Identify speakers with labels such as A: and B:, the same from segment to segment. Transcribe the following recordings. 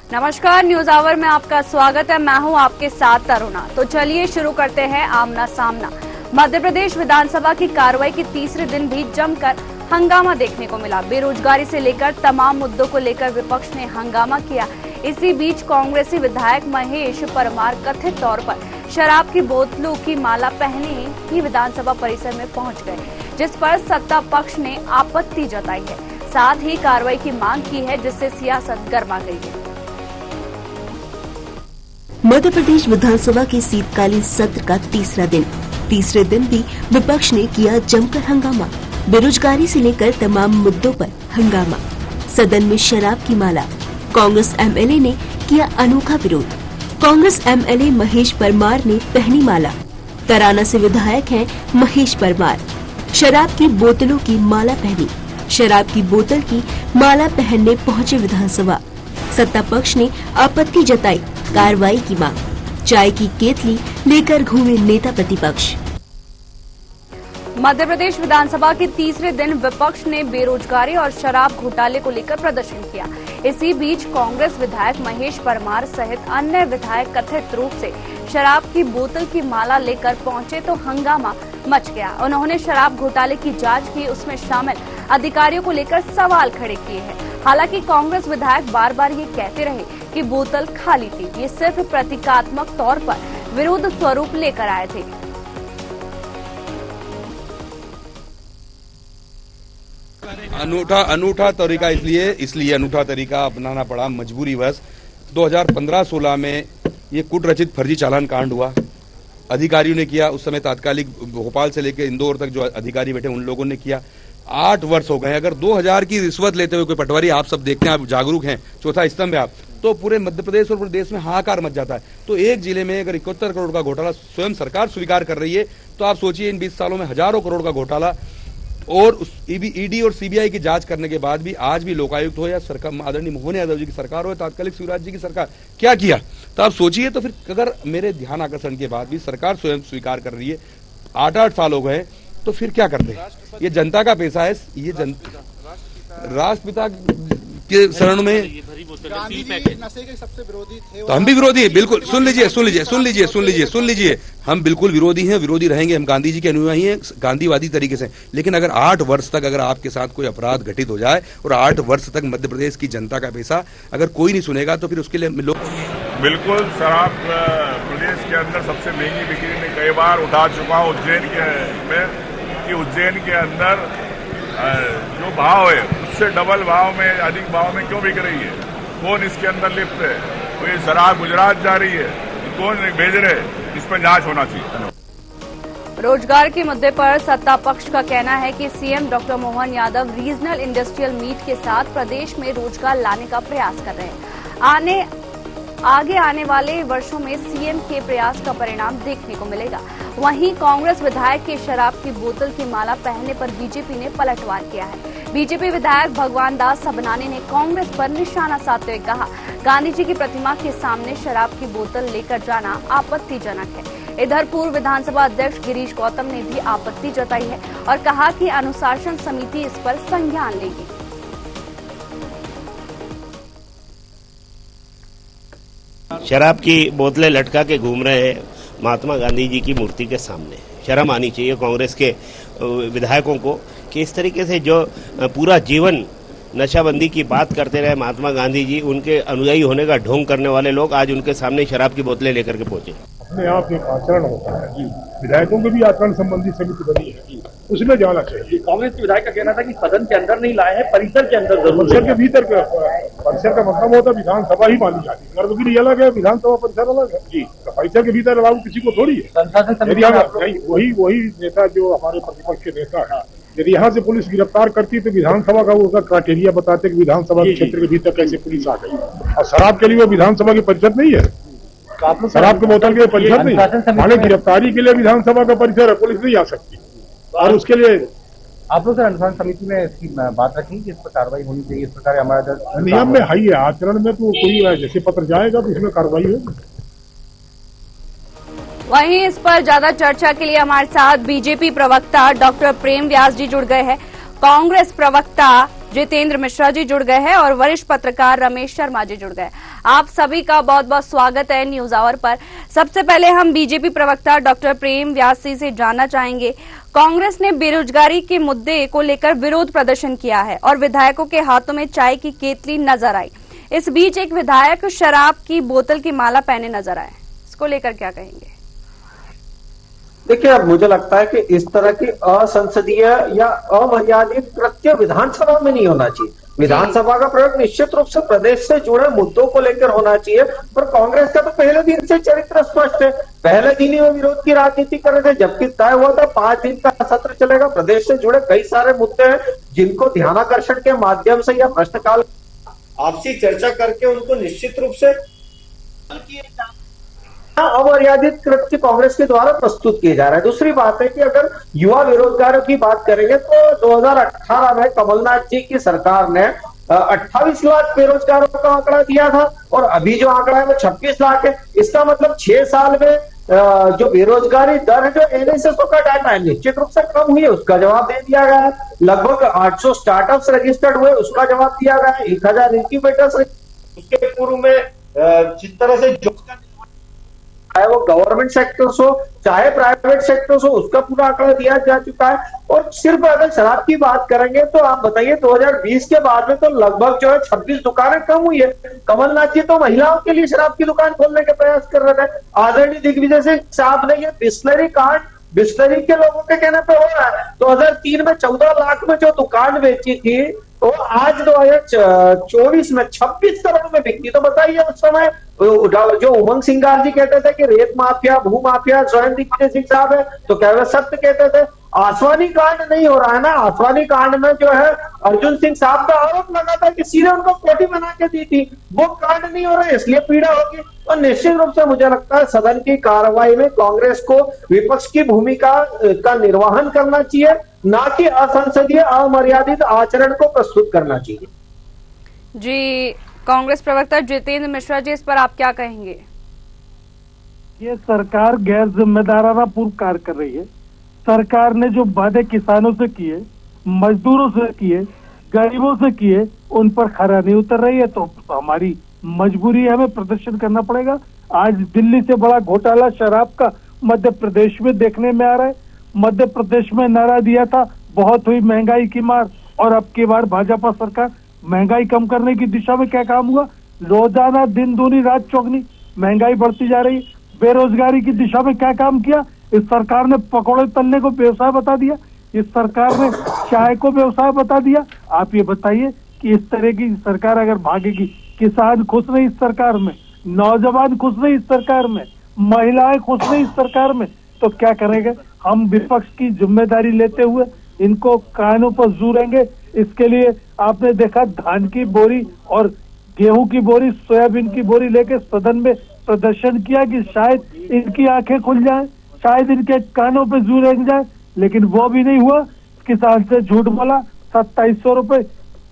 A: नमस्कार, news our में आपका स्वागत है। मैं हूं आपके साथ तरुणा। तो चलिए शुरू करते हैं आमना सामना। मध्य प्रदेश विधानसभा की कार्रवाई के तीसरे दिन भी जमकर हंगामा देखने को मिला। बेरोजगारी से लेकर तमाम मुद्दों को लेकर विपक्ष ने हंगामा किया। इसी बीच कांग्रेसी विधायक महेश परमार कथित तौर पर शराब की बोतलों की माला पहने ही विधानसभा परिसर में पहुंच गए, जिस पर सत्ता पक्ष ने आपत्ति जताई है। साथ ही कार्रवाई की मांग की है, जिससे सियासत गर्मा गई है।
B: मध्य प्रदेश विधानसभा के शीतकालीन सत्र का तीसरे दिन भी विपक्ष ने किया जमकर हंगामा। बेरोजगारी से लेकर तमाम मुद्दों पर हंगामा। सदन में शराब की माला। कांग्रेस एमएलए ने किया अनोखा विरोध। कांग्रेस एमएलए महेश परमार ने पहनी माला। तराना से विधायक हैं महेश परमार। शराब की बोतलों की माला पहनी। शराब की बोतल की माला पहनने पहुंचे विधानसभा। सत्ता पक्ष ने आपत्ति जताई, कार्रवाई की मांग। चाय की केतली लेकर घूमे नेता प्रतिपक्ष।
A: मध्य प्रदेश विधानसभा के तीसरे दिन विपक्ष ने बेरोजगारी और शराब घोटाले को लेकर प्रदर्शन किया। इसी बीच कांग्रेस विधायक महेश परमार सहित अन्य विधायक कथित रूप से शराब की बोतल की माला लेकर पहुंचे तो हंगामा मच गया। उन्होंने शराब घोटाले की जांच की, उसमें शामिल अधिकारियों को लेकर सवाल खड़े किए हैं। हालांकि कांग्रेस विधायक बार बार ये कहते रहे कि बोतल खाली थी। ये सिर्फ प्रतीकात्मक तौर पर विरोध स्वरूप लेकर आए थे।
C: अनूठा तरीका इसलिए अनूठा तरीका अपनाना पड़ा मजबूरीवश। 2015-16 में ये कूट रचित फर्जी चालान कांड हुआ, अधिकारियों ने किया। उस समय तात्कालिक भोपाल से लेकर इंदौर तक जो अधिकारी बैठे उन लोगों ने किया। 8 वर्ष हो गए। अगर 2000 की रिश्वत लेते हुए कोई पटवारी, आप सब देखते हैं, आप जागरूक हैं, चौथा स्तंभ है आप, तो पूरे मध्य प्रदेश और प्रदेश में हाहाकार मच जाता है। तो एक जिले में अगर 71 करोड़ का घोटाला स्वयं सरकार स्वीकार कर रही है, तो आप सोचिए इन 20 सालों में हजारों करोड़ का घोटाला, और ईडी और सीबीआई की जांच करने के बाद भी आज भी लोकायुक्त हो या सरकार आदरणीय मोहन यादव जी की सरकार हो या तात्कालिक शिवराज जी की सरकार, क्या किया? तो आप सोचिए। तो फिर अगर मेरे ध्यान आकर्षण के बाद भी सरकार स्वयं स्वीकार कर रही है, 8 साल हो गए, तो फिर क्या करते हैं? ये जनता का पैसा है। ये राष्ट्रपिता के शरण में
D: नशे के सबसे विरोधी थे,
C: तो हम भी विरोधी हैं। बिल्कुल सुन लीजिए, हम बिल्कुल विरोधी हैं, विरोधी रहेंगे। हम गांधी जी के अनुयायी हैं, गांधीवादी तरीके से। लेकिन अगर 8 वर्ष तक अगर आपके साथ कोई अपराध घटित हो जाए और 8 वर्ष तक मध्य प्रदेश की जनता का पैसा अगर कोई नहीं सुनेगा, तो फिर उसके लिए लोग
E: बिल्कुल शराब प्रदेश के अंदर सबसे महंगी बिक्री में कई बार उठा चुका हूं उज्जैन के अंदर जो भाव है उससे डबल भाव में, अधिक भाव में क्यों बिक रही है? कौन इसके अंदर लिप्त है? तो ये शराब गुजरात जा रही है, कौन भेज रहे? इस पर जांच होना चाहिए।
A: रोजगार के मुद्दे पर सत्ता पक्ष का कहना है कि CM doctor Mohan Yadav regional industrial meet के साथ प्रदेश में रोजगार लाने का प्रयास कर रहे हैं। आगे आने वाले वर्षों में सीएम के प्रयास का परिणाम देखने को मिलेगा। वहीं कांग्रेस विधायक के शराब की बोतल की माला पहनने पर बीजेपी ने पलटवार किया है। बीजेपी विधायक भगवान दास सबनानी ने कांग्रेस पर निशाना साधते हुए कहा, गांधी जी की प्रतिमा के सामने शराब की बोतल लेकर जाना आपत्तिजनक है। इधर पूर्व विधानसभा अध्यक्ष गिरीश गौतम ने भी आपत्ति जताई है और कहा कि अनुशासन समिति इस पर संज्ञान लेगी।
F: शराब की बोतलें लटका के घूम रहे हैं महात्मा गांधी जी की मूर्ति के सामने। शर्म आनी चाहिए कांग्रेस के विधायकों को कि इस तरीके से जो पूरा जीवन नशाबंदी की बात करते रहे महात्मा गांधी जी, उनके अनुयायी होने का ढोंग करने वाले लोग आज उनके सामने शराब की बोतलें लेकर के पहुंचे।
G: अपने आप एक आचरण होता है, विधायकों के भी आचरण संबंधी समिति बनी है, उसमें जाना चाहिए।
H: कांग्रेस के विधायक का कहना था कि सदन के अंदर नहीं लाए हैं, परिसर के अंदर जरूर।
G: परिसर के भीतर, परिसर का मतलब होता है विधानसभा ही मानी जाती है। गर्भगृह अलग है, विधानसभा परिसर अलग है जी। तो परिसर के भीतर लागू किसी को थोड़ी है। वही नेता जो हमारे प्रतिपक्ष के नेता है, यदि यहाँ से पुलिस गिरफ्तार करती तो विधानसभा का उसका क्राइटेरिया बताते कि विधानसभा के क्षेत्र के भीतर कैसे पुलिस आ गई। और शराब के लिए वो विधानसभा के परिसर नहीं है, शराब के बोतल के परिसर नहीं है। माने गिरफ्तारी के लिए विधानसभा का परिसर है, पुलिस नहीं आ सकती। और उसके लिए
H: आप लोग अनुशासन समिति में इसकी बात रखें कि इस पर कार्रवाई होनी चाहिए। इस प्रकार हमारा
G: नियम में है, आचरण में तो कोई जैसे पत्र जाएगा तो इसमें कार्रवाई होगी।
A: वहीं इस पर ज्यादा चर्चा के लिए हमारे साथ बीजेपी प्रवक्ता डॉक्टर प्रेम व्यास जी जुड़ गए हैं। कांग्रेस प्रवक्ता जितेंद्र मिश्रा जी जुड़ गए हैं और वरिष्ठ पत्रकार रमेश शर्मा जी जुड़ गए। आप सभी का बहुत बहुत स्वागत है न्यूज आवर पर। सबसे पहले हम बीजेपी प्रवक्ता डॉक्टर प्रेम व्यास जी से जानना चाहेंगे, कांग्रेस ने बेरोजगारी के मुद्दे को लेकर विरोध प्रदर्शन किया है और विधायकों के हाथों में चाय की केतली नजर आई। इस बीच एक विधायक शराब की बोतल की माला पहने नजर आए, इसको लेकर क्या कहेंगे?
I: देखिए, अब मुझे लगता है कि इस तरह की असंसदीय या अमर्यादित कृत्य विधानसभा में नहीं होना चाहिए। विधानसभा का प्रयोग निश्चित रूप से प्रदेश से जुड़े मुद्दों को लेकर होना चाहिए, पर कांग्रेस का तो पहले दिन से चरित्र स्पष्ट है। पहले दिन ही वो विरोध की राजनीति कर रहे थे, जबकि तय हुआ था 5 दिन का सत्र चलेगा। प्रदेश से जुड़े कई सारे मुद्दे हैं जिनको ध्यानाकर्षण के माध्यम से या प्रश्नकाल आपसी चर्चा करके उनको निश्चित रूप से अमर्यादित कृत्य कांग्रेस के द्वारा प्रस्तुत किए जा रहा है। दूसरी बात है कि अगर युवा बेरोजगारों की बात करेंगे तो 2018 में कमलनाथ जी की सरकार ने 28 लाख बेरोजगारों का आंकड़ा दिया था और अभी जो आंकड़ा है वो 26 लाख है। इसका मतलब 6 साल में जो बेरोजगारी दर है, जो एनएसएसओ का डाटा है, निश्चित रूप से कम हुई है, उसका जवाब दे दिया गया है। लगभग 800 स्टार्टअप्स रजिस्टर्ड हुए, उसका जवाब दिया गया है। 1000 इंक्यूबेटर्स, उसके पूर्व में जिस तरह से चाहे वो गवर्नमेंट सेक्टर्स हो चाहे प्राइवेट सेक्टर्स हो, उसका पूरा आंकड़ा दिया जा चुका है। और सिर्फ अगर शराब की बात करेंगे तो आप बताइए 2020 के बाद में तो लगभग जो है 26 दुकानें कम हुई है। कमलनाथ जी तो महिलाओं के लिए शराब की दुकान खोलने के प्रयास कर रहे थे। आदरणीय दिग्विजय सिंह साहब ने ये बिस्लरी कांड बिस्लरी के लोगों के कहने पे हो रहा है। 2003 में 14 लाख में जो दुकान बेची थी तो आज 2024 में 26 करोड़ में बिकती। तो बताइए उस समय जो उमंग सिंगार जी कहते थे कि रेत माफिया भू माफिया स्वयं दिग्विजय सिंह साहब है, तो क्या वे सत्य कहते थे? आसवानी कांड नहीं हो रहा है ना। आसवानी कांड में जो है अर्जुन सिंह साहब का आरोप लगा था कि सीधे उनको कोठी बना के दी थी, वो कांड नहीं हो रहा है, इसलिए पीड़ा होगी। तो निश्चित रूप से मुझे लगता है सदन की कार्रवाई में कांग्रेस को विपक्ष की भूमिका का निर्वहन करना चाहिए, ना कि असंसदीय अमर्यादित आचरण को प्रस्तुत करना चाहिए।
A: जी, कांग्रेस प्रवक्ता जितेंद्र मिश्रा जी, इस पर आप क्या कहेंगे?
J: ये सरकार गैर जिम्मेदाराना पूर्व कार्य कर रही है। सरकार ने जो वादे किसानों से किए, मजदूरों से किए, गरीबों से किए, उन पर खरा नहीं उतर रही है। तो हमारी मजबूरी है, हमें प्रदर्शन करना पड़ेगा। आज दिल्ली से बड़ा घोटाला शराब का मध्य प्रदेश में देखने में आ रहा है। मध्य प्रदेश में नारा दिया था बहुत हुई महंगाई की मार, और अब की बार भाजपा सरकार महंगाई कम करने की दिशा में क्या काम हुआ? रोजाना दिन दूनी रात चौगनी महंगाई बढ़ती जा रही है। बेरोजगारी की दिशा में क्या काम किया? इस सरकार ने पकौड़े तलने को व्यवसाय बता दिया, इस सरकार ने चाय को व्यवसाय बता दिया। आप ये बताइए कि इस तरह की सरकार अगर भागेगी, किसान खुश नहीं इस सरकार में, नौजवान खुश नहीं इस सरकार में, महिलाएं खुश नहीं इस सरकार में, तो क्या करेंगे? हम विपक्ष की जिम्मेदारी लेते हुए इनको कानों पर जूरेंगे। इसके लिए आपने देखा धान की बोरी और गेहूं की बोरी, सोयाबीन की बोरी लेके सदन में प्रदर्शन किया कि शायद इनकी आंखें खुल जाए, शायद इनके कानों पे जू रेंग जाए, लेकिन वो भी नहीं हुआ। किसान से झूठ बोला, 2700 रुपए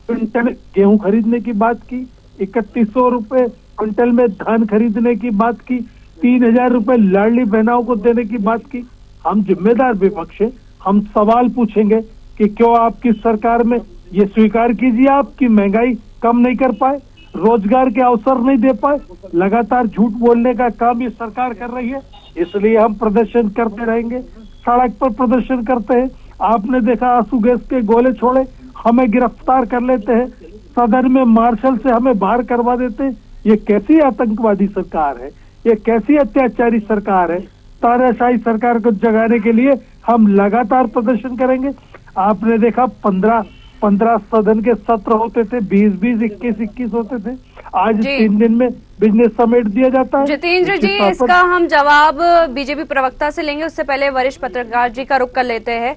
J: क्विंटल गेहूं खरीदने की बात की, 3100 रुपए क्विंटल में धान खरीदने की बात की, 3000 रुपए लाडली बहनाओं को देने की बात की। हम जिम्मेदार विपक्ष हैं, हम सवाल पूछेंगे कि क्यों आपकी सरकार में ये स्वीकार कीजिए आपकी महंगाई कम नहीं कर पाए, रोजगार के अवसर नहीं दे पाए, लगातार झूठ बोलने का काम ये सरकार कर रही है। इसलिए हम प्रदर्शन करते रहेंगे, सड़क पर प्रदर्शन करते हैं। आपने देखा आंसू गैस के गोले छोड़े, हमें गिरफ्तार कर लेते हैं, सदन में मार्शल से हमें बाहर करवा देते हैं। ये कैसी आतंकवादी सरकार है, ये कैसी अत्याचारी सरकार है? तानाशाही सरकार को जगाने के लिए हम लगातार प्रदर्शन करेंगे। आपने देखा 15 सदन के सत्र होते थे, 20 21 होते थे, आज 3 दिन में बिजनेस समेट दिया जाता है।
A: जितेंद्र जी, इसका हम जवाब बीजेपी प्रवक्ता से लेंगे, उससे पहले वरिष्ठ पत्रकार जी का रुख कर लेते हैं।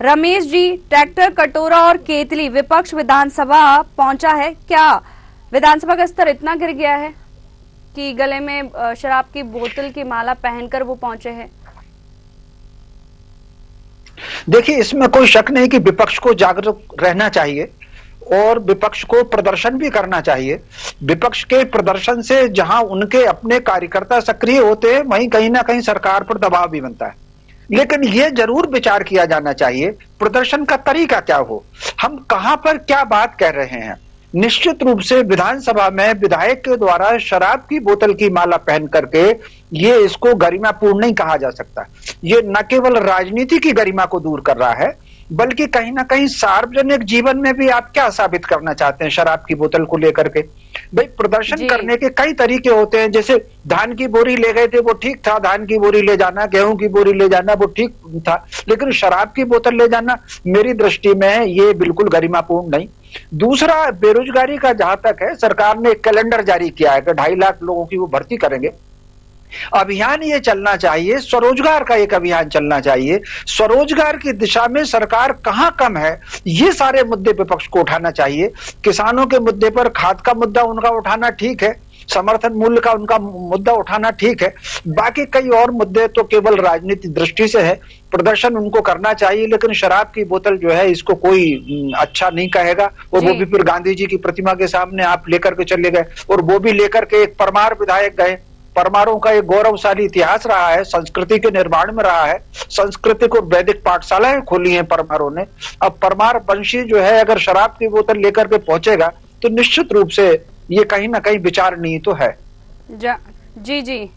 A: रमेश जी, ट्रैक्टर, कटोरा और केतली विपक्ष विधानसभा पहुंचा है, क्या विधानसभा का स्तर इतना गिर गया है कि गले में शराब की बोतल की माला पहनकर वो पहुंचे हैं?
K: देखिए, इसमें कोई शक नहीं कि विपक्ष को जागरूक रहना चाहिए और विपक्ष को प्रदर्शन भी करना चाहिए। विपक्ष के प्रदर्शन से जहां उनके अपने कार्यकर्ता सक्रिय होते हैं, वहीं कहीं ना कहीं सरकार पर दबाव भी बनता है। लेकिन ये जरूर विचार किया जाना चाहिए प्रदर्शन का तरीका क्या हो, हम कहां पर क्या बात कह रहे हैं। निश्चित रूप से विधानसभा में विधायक के द्वारा शराब की बोतल की माला पहन करके ये इसको गरिमापूर्ण नहीं कहा जा सकता। ये न केवल राजनीति की गरिमा को दूर कर रहा है, बल्कि कहीं ना कहीं सार्वजनिक जीवन में भी आप क्या साबित करना चाहते हैं शराब की बोतल को लेकर के। भाई प्रदर्शन करने के कई तरीके होते हैं, जैसे धान की बोरी ले गए थे वो ठीक था, धान की बोरी ले जाना, गेहूं की बोरी ले जाना वो ठीक था, लेकिन शराब की बोतल ले जाना मेरी दृष्टि में ये बिल्कुल गरिमापूर्ण नहीं। दूसरा, बेरोजगारी का जहां तक है, सरकार ने एक कैलेंडर जारी किया है कि 2.5 लाख लोगों की वो भर्ती करेंगे। अभियान ये चलना चाहिए, स्वरोजगार का एक अभियान चलना चाहिए। स्वरोजगार की दिशा में सरकार कहां कम है, ये सारे मुद्दे विपक्ष को उठाना चाहिए। किसानों के मुद्दे पर खाद का मुद्दा उनका उठाना ठीक है, समर्थन मूल्य का उनका मुद्दा उठाना ठीक है, बाकी कई और मुद्दे तो केवल राजनीतिक दृष्टि से है। प्रदर्शन उनको करना चाहिए, लेकिन शराब की बोतल जो है इसको कोई अच्छा नहीं कहेगा। और वो भी फिर गांधी जी की प्रतिमा के सामने आप लेकर के चले गए, और वो भी लेकर के एक परमार विधायक गए। परमारों का एक गौरवशाली इतिहास रहा है, संस्कृति के निर्माण में रहा है, सांस्कृतिक और वैदिक पाठशालाएं खोली हैं परमारों ने। अब परमार वंशी जो है अगर शराब की बोतल लेकर के पहुंचेगा तो निश्चित रूप से ये कहीं ना कहीं विचारणीय तो है।
A: जी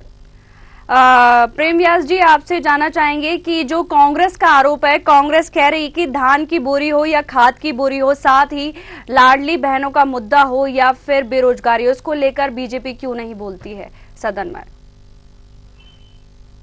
A: प्रेम व्यास जी, आपसे जानना चाहेंगे कि जो कांग्रेस का आरोप है, कांग्रेस कह रही कि धान की बोरी हो या खाद की बोरी हो, साथ ही लाडली बहनों का मुद्दा हो या फिर बेरोजगारी, उसको लेकर बीजेपी क्यों नहीं बोलती है सदन में?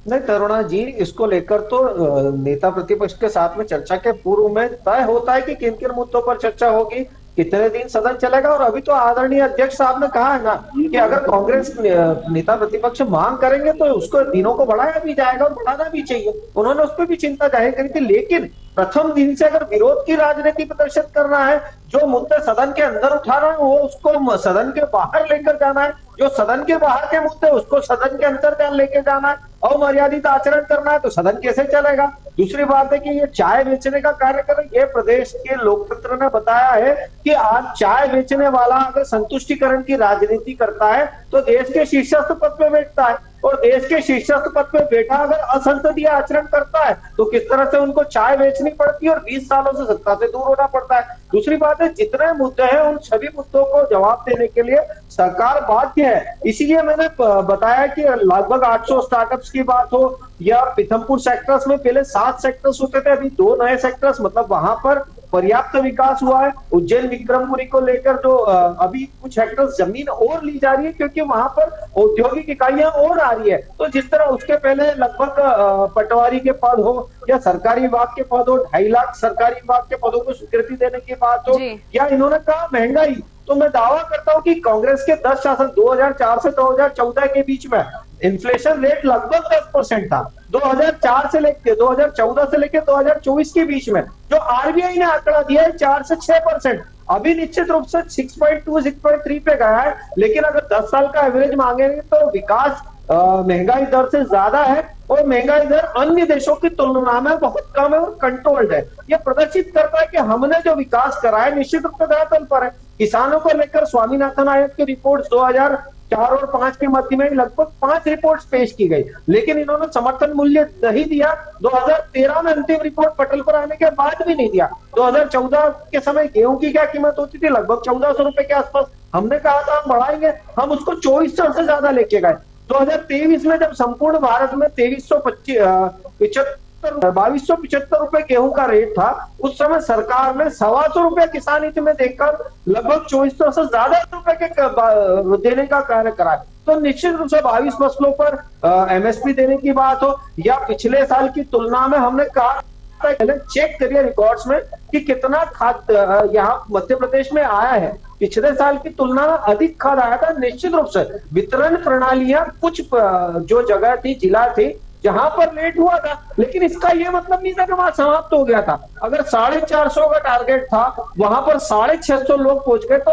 I: नहीं तरुणा जी, इसको लेकर तो नेता प्रतिपक्ष के साथ में चर्चा के पूर्व में तय होता है कि किन किन मुद्दों पर चर्चा होगी, कितने दिन सदन चलेगा। और अभी तो आदरणीय अध्यक्ष साहब ने कहा है ना कि अगर कांग्रेस नेता प्रतिपक्ष मांग करेंगे तो उसको दिनों को बढ़ाया भी जाएगा और बढ़ाना भी चाहिए। उन्होंने उस पर भी चिंता जाहिर करी थी, लेकिन प्रथम दिन से अगर विरोध की राजनीति प्रदर्शित करना है, जो मुद्दे सदन के अंदर उठा रहे हैं वो उसको सदन के बाहर लेकर जाना है, जो सदन के बाहर के मुद्दे उसको सदन के अंदर लेके जाना है, अमर्यादित आचरण करना है तो सदन कैसे चलेगा। दूसरी बात है कि ये चाय बेचने का कार्य कर, ये प्रदेश के लोकतंत्र ने बताया है कि आज चाय बेचने वाला अगर संतुष्टिकरण की राजनीति करता है तो देश के शीर्षस्थ पद पे बैठता है, और देश के शीर्षस्थ पद पे बैठा अगर असंसदीय आचरण करता है तो किस तरह से उनको चाय बेचनी पड़ती है और 20 सालों से सत्ता से दूर होना पड़ता है। दूसरी बात है, जितने मुद्दे हैं उन सभी मुद्दों को जवाब देने के लिए सरकार बाध्य है। इसीलिए मैंने बताया कि लगभग 800 स्टार्टअप्स की बात हो या पीथमपुर सेक्टर्स में पहले 7 सेक्टर्स होते थे, अभी 2 नए सेक्टर्स, मतलब वहां पर पर्याप्त विकास हुआ है। उज्जैन विक्रमपुरी को लेकर जो अभी कुछ हेक्टर जमीन और ली जा रही है क्योंकि वहां पर औद्योगिक इकाइयां और आ रही है। तो जिस तरह उसके पहले लगभग पटवारी के पद हो या सरकारी विभाग के पद हो, 2.5 लाख सरकारी विभाग के पदों को स्वीकृति देने की बात हो, या इन्होंने कहा महंगाई, तो मैं दावा करता हूं कि कांग्रेस के 10 शासन 2004 से 2014 के बीच में इन्फ्लेशन रेट लगभग 10% था। 2004 से लेकर 2014 से लेकर 2024 के बीच में जो आरबीआई ने आंकड़ा दिया है 4 से 6%, अभी निश्चित रूप से 6.2 6.3 पे गया है। लेकिन अगर 10 साल का एवरेज मांगेंगे तो विकास महंगाई दर से ज्यादा है और महंगाई दर अन्य देशों की तुलना में बहुत कम है और कंट्रोल्ड है। ये प्रदर्शित करता है कि हमने जो विकास करा है निश्चित रूप से धरातल पर है। किसानों को लेकर स्वामीनाथन आयोग की रिपोर्ट 2004 और 2005 के मध्य में लगभग 5 रिपोर्ट्स पेश की गई, लेकिन इन्होंने समर्थन मूल्य नहीं दिया। 2013 में अंतिम रिपोर्ट पटल पर आने के बाद भी नहीं दिया। 2014 के समय गेहूं की क्या कीमत होती थी, लगभग 1400 रुपए के आसपास। हमने कहा था हम बढ़ाएंगे, हम उसको 2400 से ज्यादा लेके गए। 2023 में जब संपूर्ण भारत में 2275 रुपए गेहूं का रेट था, उस समय सरकार ने 125 रुपए किसान हित में देकर लगभग 2400 से ज्यादा रुपए के देने का कार्य करा। तो निश्चित रूप से 22 फसलों पर एमएसपी देने की बात हो या पिछले साल की तुलना में, हमने कहा चेक करिए रिकॉर्ड्स में कि कितना खाद यहाँ मध्य प्रदेश में आया है। पिछले साल की तुलना में अधिक खाद आया था। निश्चित रूप से वितरण प्रणालियां कुछ जो जगह थी, जिला थी जहां पर लेट हुआ था, लेकिन इसका यह मतलब नहीं था कि वहां समाप्त हो गया था। अगर 450 का टारगेट था, वहां पर 650 लोग पहुंच गए तो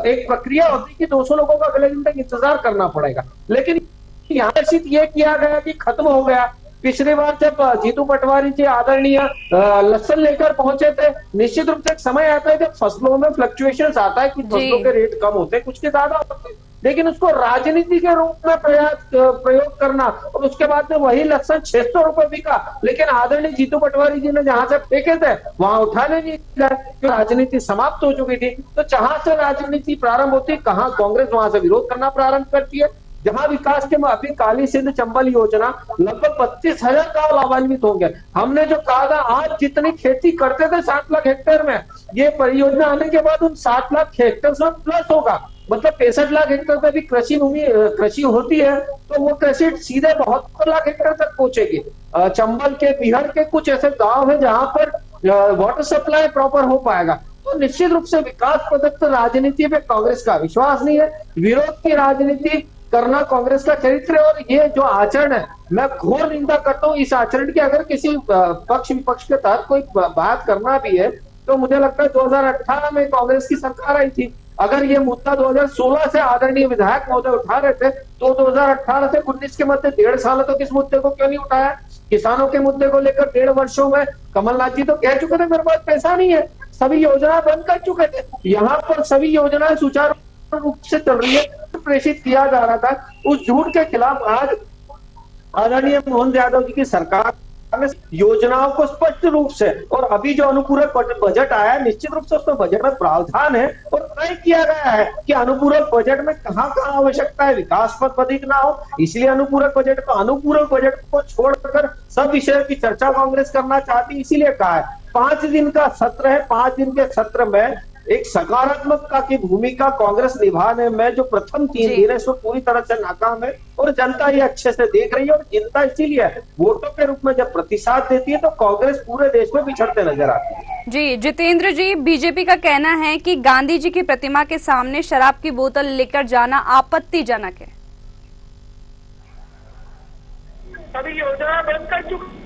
I: एक प्रक्रिया होती कि 200 लोगों का अगले दिन तक इंतजार करना पड़ेगा। लेकिन यहाँ सिर्फ ये किया गया कि खत्म हो गया। पिछली बार जब जीतू पटवारी जी आदरणीय लहसुन लेकर पहुंचे थे, निश्चित रूप से एक समय आता है जब फसलों में फ्लक्चुएशंस आता है, कुछ फसलों के रेट कम होते हैं, कुछ के ज्यादा होते हैं। लेकिन उसको राजनीति के रूप में प्रयोग करना और उसके बाद में वही लक्षण 600 रुपए बिका, लेकिन आदरणीय जीतू पटवारी जी ने जहां से फेंके थे वहां उठाने नहीं गए, राजनीति समाप्त हो चुकी थी। तो जहां से राजनीति प्रारंभ होती, कहां कांग्रेस वहां से विरोध करना प्रारंभ करती है। जहां विकास के अभी काली सिंध चंबल योजना लगभग 25,000 गांव लाभान्वित होंगे। हमने जो कहा था आज जितनी खेती करते थे 7 लाख हेक्टेयर में, ये परियोजना आने के बाद उन 7 लाख हेक्टेयर से प्लस होगा, मतलब 65 लाख हेक्टेयर पे भी कृषि होती है तो वो कृषि सीधे 72 लाख हेक्टेयर तक पहुंचेगी। चंबल के बिहार के कुछ ऐसे गांव है जहां पर वाटर सप्लाई प्रॉपर हो पाएगा। तो निश्चित रूप से विकास प्रदत्त राजनीति पे कांग्रेस का विश्वास नहीं है, विरोध की राजनीति करना कांग्रेस का चरित्र है। और ये जो आचरण है मैं घोर निंदा करता हूँ इस आचरण की। अगर किसी पक्ष विपक्ष के तहत कोई बात करना भी है तो मुझे लगता है 2018 में कांग्रेस की सरकार आई थी, अगर ये मुद्दा 2016 से आदरणीय विधायक महोदय उठा रहे थे तो 2018 से 19 के मध्य 1.5 साल तो किस मुद्दे को क्यों नहीं उठाया? किसानों के मुद्दे को लेकर 1.5 वर्षों में कमलनाथ जी तो कह चुके थे मेरे पास पैसा नहीं है, सभी योजनाएं बंद कर चुके थे। यहाँ पर सभी योजनाएं सुचारू रूप से चल रही है, प्रेषित किया जा रहा था। उस झूठ के खिलाफ आज आदरणीय मोहन यादव जी की सरकार ने योजनाओं को स्पष्ट रूप से, और अभी जो अनुपूरक बजट आया है निश्चित रूप से उसमें बजट में प्रावधान है और तय किया गया है कि अनुपूरक बजट में कहां कहां आवश्यकता है विकास पर अधिक ना हो, इसलिए अनुपूरक बजट को छोड़कर सब विषयों की चर्चा कांग्रेस करना चाहती है। इसीलिए कहा है 5 दिन का सत्र है, 5 दिन के सत्र में एक सकारात्मकता की भूमिका कांग्रेस निभाने में जो प्रथम 3 दिन है इसमें पूरी तरह से नाकाम है और जनता ये अच्छे से देख रही है। और जनता इसीलिए वोटों के रूप में जब प्रतिसाद देती है तो कांग्रेस पूरे देश में पिछड़ते नजर आती है।
A: जी जितेंद्र जी, बीजेपी का कहना है कि गांधी जी की प्रतिमा के सामने शराब की बोतल लेकर जाना आपत्तिजनक है।
J: सभी योजना बंद कर चुके।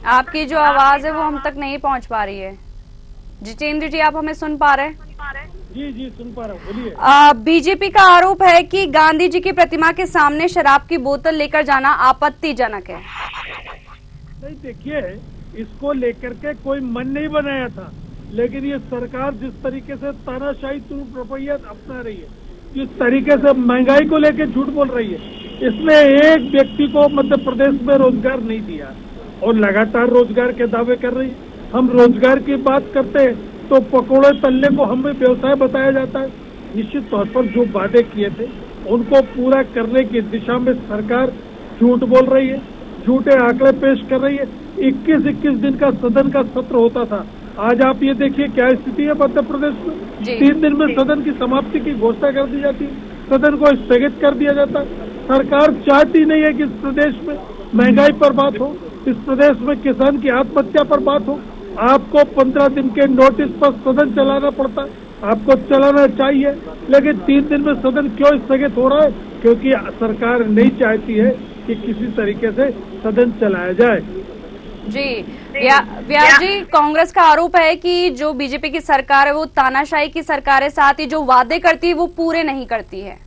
A: आपकी जो आवाज है वो हम तक नहीं पहुंच पा रही है। जितेंद्र जी, आप हमें सुन पा रहे हैं?
J: जी सुन पा रहा हूँ, बोलिए।
A: बीजेपी का आरोप है कि गांधी जी की प्रतिमा के सामने शराब की बोतल लेकर जाना आपत्तिजनक है।
J: नहीं, देखिए इसको लेकर के कोई मन नहीं बनाया था, लेकिन ये सरकार जिस तरीके से तानाशाही रवैया अपना रही है, जिस तरीके से महंगाई को लेकर झूठ बोल रही है, इसने एक व्यक्ति को मध्य प्रदेश में रोजगार नहीं दिया और लगातार रोजगार के दावे कर रही है। हम रोजगार की बात करते हैं तो पकोड़े तलने को हमें व्यवसाय बताया जाता है। निश्चित तौर पर जो वादे किए थे उनको पूरा करने की दिशा में सरकार झूठ बोल रही है, झूठे आंकड़े पेश कर रही है। 21 दिन का सदन का सत्र होता था, आज आप ये देखिए क्या स्थिति है मध्य प्रदेश में। 3 दिन में सदन की समाप्ति की घोषणा कर दी जाती है, सदन को स्थगित कर दिया जाता है। सरकार चाहती नहीं है कि इस प्रदेश में महंगाई पर बात हो, इस प्रदेश में किसान की आत्महत्या पर बात हो। आपको 15 दिन के नोटिस पर सदन चलाना पड़ता है, आपको चलाना चाहिए, लेकिन 3 दिन में सदन क्यों स्थगित हो रहा है? क्योंकि सरकार नहीं चाहती है कि किसी तरीके से सदन चलाया जाए।
A: जी व्यास जी, कांग्रेस का आरोप है कि जो बीजेपी की सरकार है वो तानाशाही की सरकार है, साथ ही जो वादे करती है वो पूरे नहीं करती है।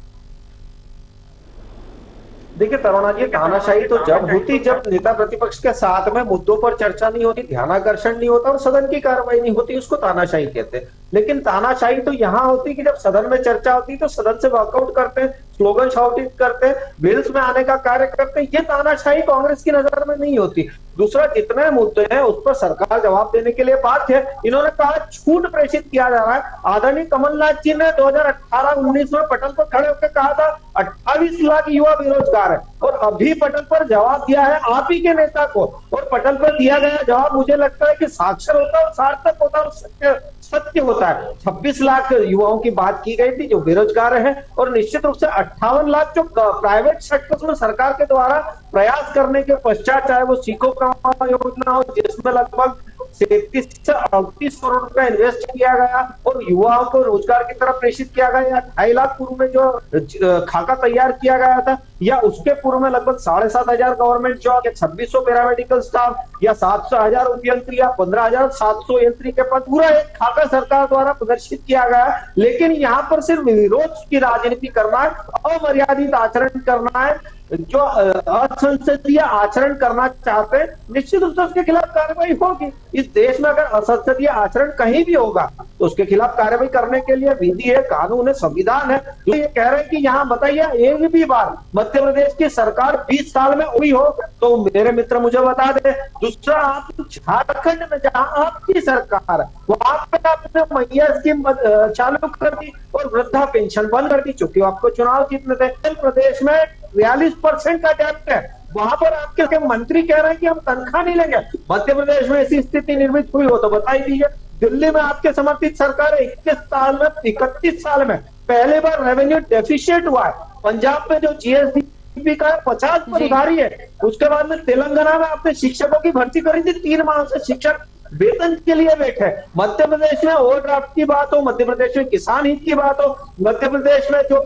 I: देखिए तरुणा जी, तानाशाही तो जब होती जब नेता प्रतिपक्ष के साथ में मुद्दों पर चर्चा नहीं होती, ध्यानाकर्षण नहीं होता और सदन की कार्रवाई नहीं होती, उसको तानाशाही कहते हैं। लेकिन तानाशाही तो यहाँ होती कि जब सदन में चर्चा होती तो सदन से वॉकआउट करते हैं, स्लोगन शाउटिंग करते हैं, बिल्स में आने का कार्य करते हैं। ये तानाशाही कांग्रेस की नजर में नहीं होती। दूसरा, जितने मुद्दे हैं उस पर सरकार जवाब देने के लिए बाध्य है। इन्होंने कहा छूट प्रेषित किया जा रहा है। आदरणीय कमलनाथ जी ने 2018-19 में पटल पर खड़े होकर कहा था 28 लाख युवा बेरोजगार है, और अभी पटल पर जवाब दिया है आप ही के नेता को, और पटल पर दिया गया जवाब मुझे लगता है कि साक्षर होता है, सार्थक होता है, सत्य होता है। 26 लाख युवाओं की बात की गई थी जो बेरोजगार है, और निश्चित रूप से 58 लाख जो प्राइवेट सेक्टर में सरकार के द्वारा प्रयास करने के पश्चात, चाहे वो सीखो का योजना हो जिसमें लगभग 37 से 38 करोड़ रुपया इन्वेस्ट किया गया और युवाओं को रोजगार की तरफ प्रेषित किया गया, 2.5 लाख पूर्व में जो खाका तैयार किया गया था, या उसके पूर्व में लगभग 7,500 गवर्नमेंट जॉब, 2600 पैरामेडिकल स्टाफ, या 700,000 उपयंत्री या 15,700 यंत्री के पद, पूरा एक खाका सरकार द्वारा प्रदर्शित किया गया। लेकिन यहाँ पर सिर्फ विरोध की राजनीति करना है, अमर्यादित आचरण करना है, जो असंसदीय आचरण करना चाहते हैं, निश्चित रूप से उसके खिलाफ कार्रवाई होगी। इस देश में अगर असंसदीय आचरण कहीं भी होगा तो उसके खिलाफ कार्रवाई करने के लिए विधि है, कानून है, संविधान है। जो ये कह रहे हैं कि यहाँ बताइए एक भी बार मध्य प्रदेश की सरकार 20 साल में हुई हो तो मेरे मित्र मुझे बता दे। दूसरा, आप झारखंड में जहां आपकी सरकार है वहां पे आपने मैया स्कीम चालू कर दी और वृद्धा पेंशन बंद कर दी, चूंकि आपको चुनाव जीतने थे। प्रदेश में 42% का डेप्ट है, वहां पर आपके मंत्री कह रहे हैं कि हम तनख्वाह नहीं लेंगे। मध्य प्रदेश में ऐसी स्थिति निर्मित हुई हो तो बताई दीजिए। दिल्ली में आपके समर्थित सरकार 31 साल में पहली बार रेवेन्यू डेफिशिएट हुआ है। पंजाब में जो जीएसडीपी का 50 पर उधारी है। उसके बाद में तेलंगाना में आपने शिक्षकों की भर्ती करी थी, 3 माह से शिक्षक वेतन के लिए बैठे। मध्य प्रदेश में ओवरड्राफ्ट की बात हो, मध्य प्रदेश में किसान हित की बात हो, मध्य प्रदेश में जो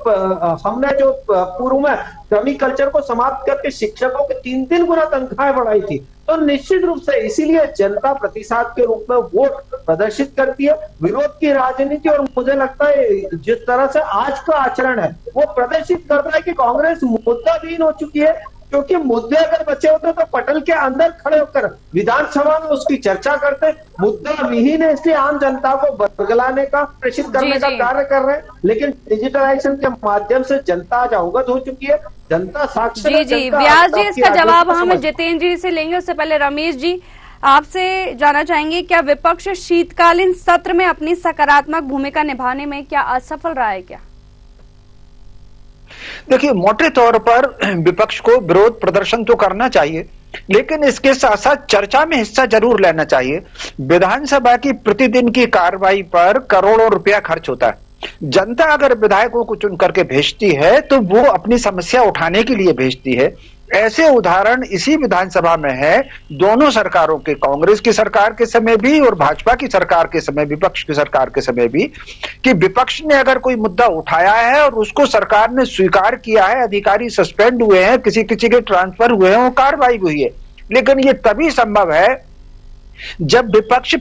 I: हमने जो पूर्व में जमी कल्चर को समाप्त करके शिक्षकों की 3-3 गुना तनख्वाहें बढ़ाई थी। तो निश्चित रूप से इसीलिए जनता प्रतिसाद के रूप में वोट प्रदर्शित करती है। विरोध की राजनीति, और मुझे लगता है जिस तरह से आज का आचरण है वो प्रदर्शित करता है कि कांग्रेस मुद्दाहीन हो चुकी है। क्योंकि मुद्दे अगर बचे होते तो पटल के अंदर खड़े होकर विधानसभा में उसकी चर्चा करते। मुद्दा विहीन है, इसलिए आम जनता को बरगलाने का, प्रेषित करने का कार्य कर रहे हैं। लेकिन डिजिटलाइजेशन के माध्यम से जनता आज अवगत हो चुकी है, जनता साक्षर।
A: जी व्यास जी, इसका जवाब हम जितेंद्र जी से लेंगे। उससे पहले रमेश जी, आपसे जानना चाहेंगे, क्या विपक्ष शीतकालीन सत्र में अपनी सकारात्मक भूमिका निभाने में क्या असफल रहा है क्या?
K: देखिए, मोटे तौर पर विपक्ष को विरोध प्रदर्शन तो करना चाहिए, लेकिन इसके साथ साथ चर्चा में हिस्सा जरूर लेना चाहिए। विधानसभा की प्रतिदिन की कार्रवाई पर करोड़ों रुपया खर्च होता है। जनता अगर विधायकों को चुन करके भेजती है तो वो अपनी समस्या उठाने के लिए भेजती है। ऐसे उदाहरण इसी विधानसभा में है, दोनों सरकारों के, कांग्रेस की सरकार के समय भी और भाजपा की सरकार के समय, विपक्ष की सरकार के समय भी, कि विपक्ष ने अगर कोई मुद्दा उठाया है और उसको सरकार ने स्वीकार किया है, अधिकारी सस्पेंड हुए हैं, किसी किसी के ट्रांसफर हुए हैं, वो कार्रवाई हुई है। लेकिन ये तभी संभव है जब विपक्ष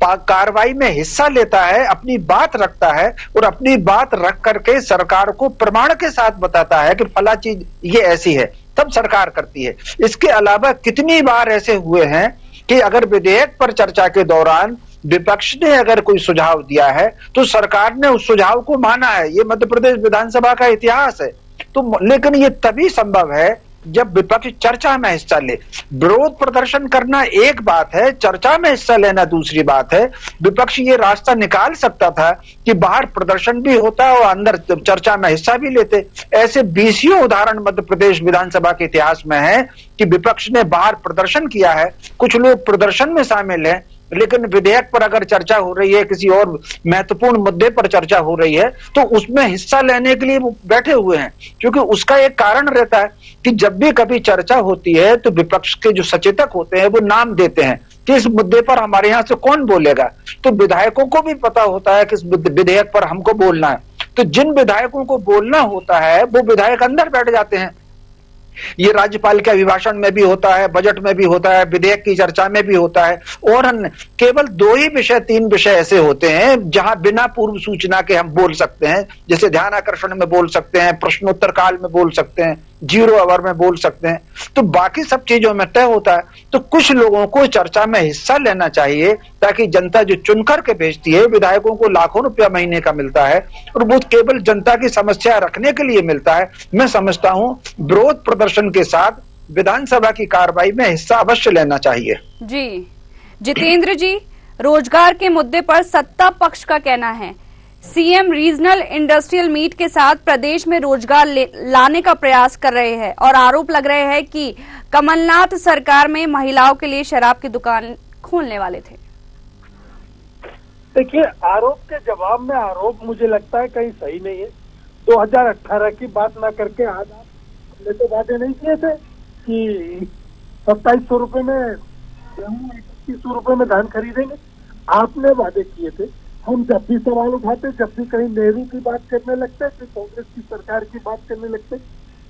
K: कार्रवाई में हिस्सा लेता है, अपनी बात रखता है और अपनी बात रख करके सरकार को प्रमाण के साथ बताता है कि फला चीज ये ऐसी है, तब सरकार करती है। इसके अलावा कितनी बार ऐसे हुए हैं कि अगर विधेयक पर चर्चा के दौरान विपक्ष ने अगर कोई सुझाव दिया है तो सरकार ने उस सुझाव को माना है। ये मध्य प्रदेश विधानसभा का इतिहास है। तो लेकिन ये तभी संभव है जब विपक्ष चर्चा में हिस्सा ले। विरोध प्रदर्शन करना एक बात है, चर्चा में हिस्सा लेना दूसरी बात है। विपक्ष ये रास्ता निकाल सकता था कि बाहर प्रदर्शन भी होता और अंदर चर्चा में हिस्सा भी लेते। ऐसे 20 उदाहरण मध्य प्रदेश विधानसभा के इतिहास में है कि विपक्ष ने बाहर प्रदर्शन किया है, कुछ लोग प्रदर्शन में शामिल हैं, लेकिन विधेयक पर अगर चर्चा हो रही है, किसी और महत्वपूर्ण मुद्दे पर चर्चा हो रही है, तो उसमें हिस्सा लेने के लिए वो बैठे हुए हैं। क्योंकि उसका एक कारण रहता है कि जब भी कभी चर्चा होती है तो विपक्ष के जो सचेतक होते हैं वो नाम देते हैं कि इस मुद्दे पर हमारे यहां से कौन बोलेगा। तो विधायकों को भी पता होता है कि इस विधेयक पर हमको बोलना है। तो जिन विधायकों को बोलना होता है वो विधायक अंदर बैठ जाते हैं। ये राज्यपाल के अभिभाषण में भी होता है, बजट में भी होता है, विधेयक की चर्चा में भी होता है। और केवल 2 ही विषय, 3 विषय ऐसे होते हैं जहां बिना पूर्व सूचना के हम बोल सकते हैं, जैसे ध्यान आकर्षण में बोल सकते हैं, प्रश्नोत्तर काल में बोल सकते हैं, 0 आवर में बोल सकते हैं। तो बाकी सब चीजों में तय होता है। तो कुछ लोगों को चर्चा में हिस्सा लेना चाहिए ताकि जनता जो चुन करके भेजती है, विधायकों को लाखों रुपया महीने का मिलता है और वो केवल जनता की समस्या रखने के लिए मिलता है। मैं समझता हूं विरोध प्रदर्शन के साथ विधानसभा की कार्रवाई में हिस्सा अवश्य लेना चाहिए।
A: जी जितेंद्र जी, रोजगार के मुद्दे पर सत्ता पक्ष का कहना है सीएम रीजनल इंडस्ट्रियल मीट के साथ प्रदेश में रोजगार लाने का प्रयास कर रहे हैं और आरोप लग रहे हैं कि कमलनाथ सरकार में महिलाओं के लिए शराब की दुकान खोलने वाले थे।
J: देखिए, आरोप के जवाब में आरोप मुझे लगता है कहीं सही नहीं है। 2018 की बात ना करके आज हमने तो वादे नहीं किए थे कि 2700 रुपए में गेहूं, 3100 रुपए में धान खरीदेंगे। आपने वादे किए थे। हम जब भी सवाल उठाते, जब भी कहीं नेहरू की बात करने लगते, फिर कांग्रेस की सरकार की बात करने लगते,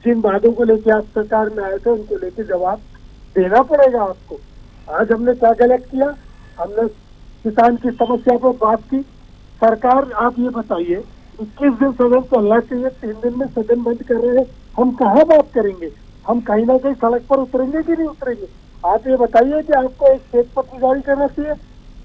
J: जिन वादों को लेकर आप सरकार में आए थे उनको लेकर जवाब देना पड़ेगा आपको। आज हमने क्या गलत किया? हमने किसान की समस्या पर बात की। सरकार, आप ये बताइए, 21 दिन सदन चलना चाहिए, 3 दिन में सदन बंद कर रहे हैं। हम कहाँ बात करेंगे? हम कहीं ना कहीं सड़क पर उतरेंगे कि नहीं उतरेंगे? आप ये बताइए कि आपको एक श्वेत पत्र जारी करना चाहिए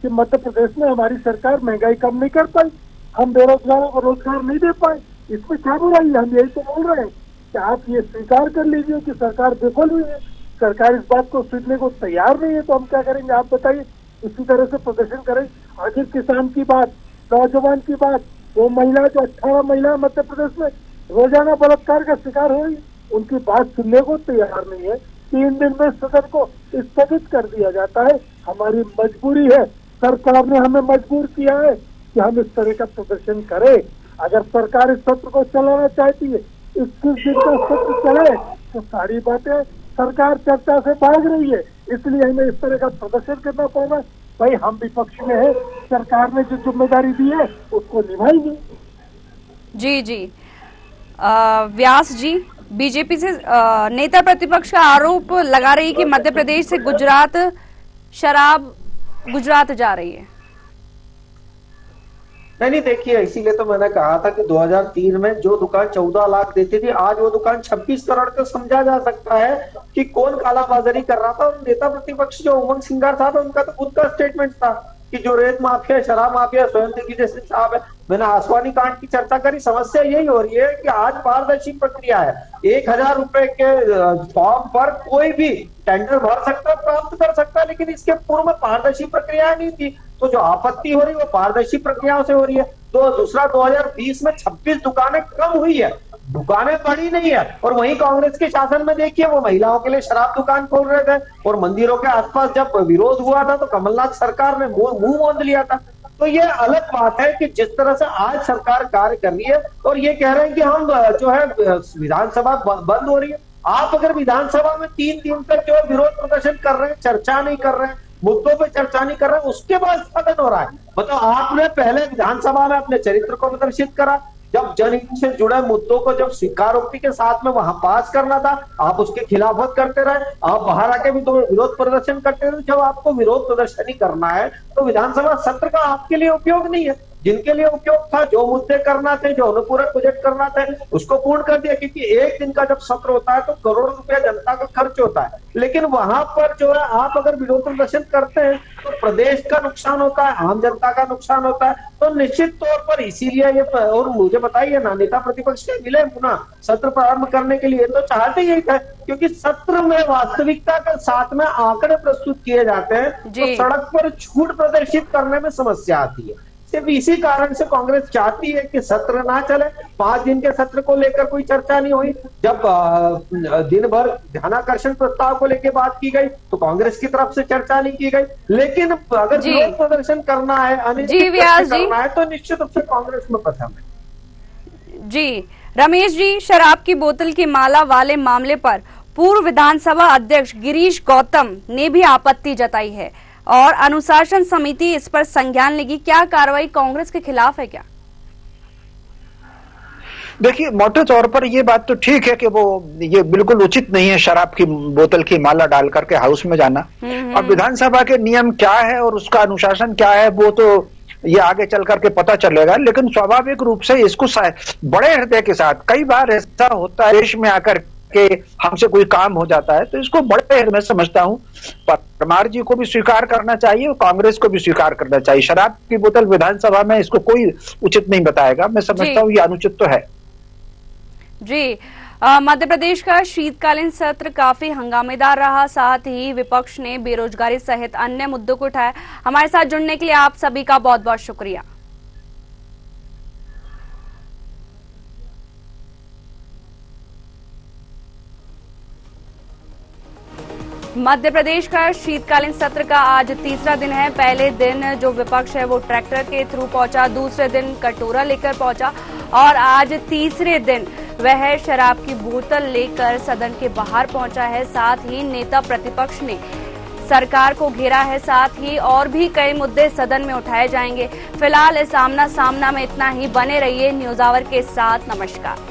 J: कि मध्य प्रदेश में हमारी सरकार महंगाई कम नहीं कर पाई, हम बेरोजगारों को रोजगार नहीं दे पाए, इसमें क्या बुराई है? हम यही तो बोल रहे हैं कि आप ये स्वीकार कर लीजिए कि सरकार विफल हुई है, सरकार इस बात को सुनने को तैयार नहीं है, तो हम क्या करेंगे? आप बताइए। इसी तरह से प्रदर्शन करें। आखिर किसान की बात, नौजवान की बात, वो महिला जो 18 महिला मध्य प्रदेश में रोजाना बलात्कार का शिकार हो रही, उनकी बात सुनने को तैयार नहीं है। 3 दिन में सदन को स्थगित कर दिया जाता है। हमारी मजबूरी है, सरकार ने हमें मजबूर किया है कि हम इस तरह का प्रदर्शन करें। अगर सरकार इस सत्र को चलाना चाहती है, 21 दिन का सत्र चले, तो सारी बातें सरकार चर्चा से भाग रही है, इसलिए हमें इस तरह का प्रदर्शन करना पड़ रहा है। भाई हम विपक्ष में है, सरकार ने जो जिम्मेदारी दी है उसको निभाएंगे।
A: जी व्यास जी, बीजेपी से नेता प्रतिपक्ष का आरोप लगा रही कि मध्य प्रदेश से शराब गुजरात जा रही है।
I: नहीं देखिए, इसीलिए तो मैंने कहा था कि 2003 में जो दुकान 14 लाख देती थी, आज वो दुकान 26 करोड़ का समझा जा सकता है कि कौन कालाबाजारी कर रहा था। और नेता प्रतिपक्ष जो उमंग सिंगार साहब है, उनका तो खुद का स्टेटमेंट था कि जो रेत माफिया, शराब माफिया स्वयं देखी जैसे साहब है। मैंने आसवानी कांड की चर्चा करी। समस्या यही हो रही है कि आज पारदर्शी प्रक्रिया है। 1000 रुपए के फॉर्म पर कोई भी टेंडर भर सकता है, प्राप्त कर सकता है, लेकिन इसके पूर्व में पारदर्शी प्रक्रिया नहीं थी। तो जो आपत्ति हो रही है वो पारदर्शी प्रक्रियाओं से हो रही है। तो दूसरा, 2020 में 26 दुकानें कम हुई है, दुकानें बढ़ी नहीं है। और वहीं कांग्रेस के शासन में देखिए, वो महिलाओं के लिए शराब दुकान खोल रहे थे, और मंदिरों के आसपास जब विरोध हुआ था तो कमलनाथ सरकार ने मुंह मोंद लिया था। तो ये अलग बात है कि जिस तरह से आज सरकार कार्य कर रही है, और ये कह रहे हैं कि हम जो है विधानसभा बंद हो रही है। आप अगर विधानसभा में 3 दिन तक जो विरोध प्रदर्शन कर रहे हैं, चर्चा नहीं कर रहे हैं, मुद्दों पे चर्चा नहीं कर रहे, उसके बाद सदन हो रहा है, मतलब आपने पहले विधानसभा में अपने चरित्र को प्रदर्शित करा। जब जनहित से जुड़े मुद्दों को जब स्वीकारोक्ति के साथ में वहां पास करना था, आप उसके खिलाफत करते रहे। आप बाहर आके भी तो विरोध प्रदर्शन करते रहे। जब आपको विरोध प्रदर्शन ही करना है तो विधानसभा सत्र का आपके लिए उपयोग नहीं है। जिनके लिए उपयोग था, जो मुद्दे करना थे, जो अनुपूरक बजट करना था, उसको पूर्ण कर दिया। क्योंकि एक दिन का जब सत्र होता है तो करोड़ों रुपया जनता का खर्च होता है, लेकिन वहां पर जो है आप अगर विरोध प्रदर्शन करते हैं तो प्रदेश का नुकसान होता है, आम जनता का नुकसान होता है। तो निश्चित तौर पर इसीलिए ये, और मुझे बताइए ना, नेता प्रतिपक्ष के मिले पुनः सत्र प्रारंभ करने के लिए, तो चाहते यही थे, क्योंकि सत्र में वास्तविकता के साथ में आंकड़े प्रस्तुत किए जाते हैं, तो सड़क पर झूठ प्रदर्शित करने में समस्या आती है। सिर्फ इसी कारण से कांग्रेस चाहती है कि सत्र ना चले। 5 दिन के सत्र को लेकर कोई चर्चा नहीं हुई। जब दिन भर ध्यानाकर्षण प्रस्ताव को लेकर बात की गई तो कांग्रेस की तरफ से चर्चा नहीं की गई। लेकिन अगर विरोध प्रदर्शन करना है, करना है, तो निश्चित रूप से कांग्रेस में प्रथम है।
A: जी रमेश जी, शराब की बोतल की माला वाले मामले पर पूर्व विधानसभा अध्यक्ष गिरीश गौतम ने भी आपत्ति जताई है और अनुशासन समिति इस पर संज्ञान लेगी। क्या कार्रवाई कांग्रेस के खिलाफ है क्या?
K: देखिए, मोटे तौर पर ये बात तो ठीक है कि ये बिल्कुल उचित नहीं है शराब की बोतल की माला डाल करके हाउस में जाना। और विधानसभा के नियम क्या है और उसका अनुशासन क्या है, वो तो ये आगे चल करके पता चलेगा। लेकिन स्वाभाविक रूप से इसको बड़े हृदय के साथ, कई बार ऐसा होता है देश में आकर के हमसे कोई काम हो जाता है, तो इसको बड़े मैं समझता हूं परमार जी को भी स्वीकार करना चाहिए और कांग्रेस को भी स्वीकार करना चाहिए। शराब की बोतल विधानसभा में, इसको कोई उचित नहीं बताएगा। मैं समझता हूं ये अनुचित तो है।
A: जी, मध्य प्रदेश का शीतकालीन सत्र काफी हंगामेदार रहा, साथ ही विपक्ष ने बेरोजगारी सहित अन्य मुद्दों को उठाया। हमारे साथ जुड़ने के लिए आप सभी का बहुत बहुत शुक्रिया। मध्य प्रदेश का शीतकालीन सत्र का आज तीसरा दिन है। पहले दिन जो विपक्ष है वो ट्रैक्टर के थ्रू पहुंचा, दूसरे दिन कटोरा लेकर पहुंचा और आज तीसरे दिन वह शराब की बोतल लेकर सदन के बाहर पहुंचा है। साथ ही नेता प्रतिपक्ष ने सरकार को घेरा है, साथ ही और भी कई मुद्दे सदन में उठाए जाएंगे। फिलहाल इस आमना सामना में इतना ही। बने रहिए न्यूज़ आवर के साथ। नमस्कार।